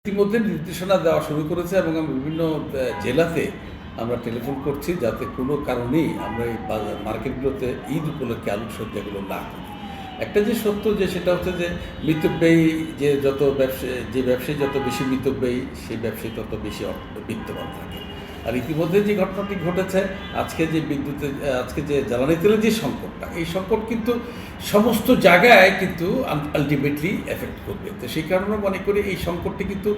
ইতিমধ্যে নির্দেশনা দেওয়া শুরু করেছে এবং আমরা বিভিন্ন জেলাতে আমরা টেলিফোন করছি যাতে কোনো কারণেই আমরা এই মার্কেটগুলোতে ঈদ উপলক্ষে আলোকসজ্জাগুলো না করি। একটা যে সত্য যে সেটা হচ্ছে যে মিতব্যয়ী যে ব্যবসায়ী যত বেশি মিতব্যয়ী সেই ব্যবসায়ী তত বেশি বিত্তবান থাকে। আর ইতিমধ্যে যে ঘটনাটি ঘটেছে আজকে যে জ্বালানি তেলের যে সংকটটা, এই সংকট কিন্তু সমস্ত জায়গায় কিন্তু আলটিমেটলি এফেক্ট করবে। তো সেই কারণে মনে করি এই সংকটটি কিন্তু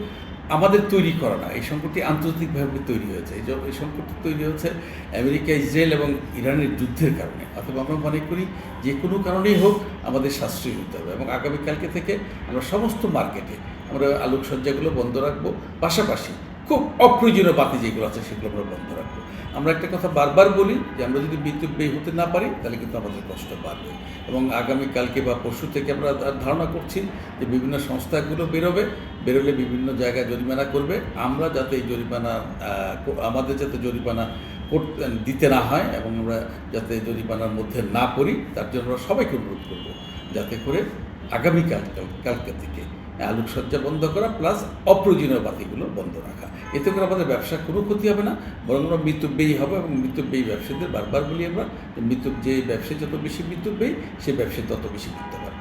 আমাদের তৈরি করা না, এই সংকটটি আন্তর্জাতিকভাবে তৈরি হয়েছে। এই সংকটটি তৈরি হচ্ছে আমেরিকা, ইসরায়েল এবং ইরানের যুদ্ধের কারণে। অথবা আমরা মনে করি যে কোনো কারণেই হোক আমাদের সাশ্রয়ী হতে হবে এবং আগামীকালকে থেকে আমরা সমস্ত মার্কেটে আমরা আলোকসজ্জাগুলো বন্ধ রাখবো। পাশাপাশি খুব অপ্রয়োজনীয় বাতি যেগুলো আছে সেগুলো আমরা বন্ধ রাখবো। আমরা একটা কথা বারবার বলি যে আমরা যদি বিদ্যুৎ ব্যয় হতে না পারি তাহলে কিন্তু আমাদের কষ্ট বাড়বে এবং আগামীকালকে বা পরশু থেকে আমরা ধারণা করছি যে বিভিন্ন সংস্থাগুলো বেরোলে বিভিন্ন জায়গায় জরিমানা করবে। আমরা যাতে এই জরিমানা আমাদের যাতে জরিমানা দিতে না হয় এবং আমরা যাতে জরিমানার মধ্যে না পড়ি তার জন্য আমরা সবাইকে অনুরোধ করব যাতে করে কালকে থেকে আলোকসজ্জা বন্ধ করা প্লাস অপ্রয়োজনীয় বাতিগুলো বন্ধ রাখা। এতে করে আমাদের ব্যবসার কোনো ক্ষতি হবে না, বরং আমরা মিতব্যয়ী হবে এবং মিতব্যয়ী ব্যবসায়ীদের বারবার বলি আমরা যে ব্যবসায়ী যত বেশি মিতব্যয়ী সেই ব্যবসায়ী তত বেশি করতে পারে।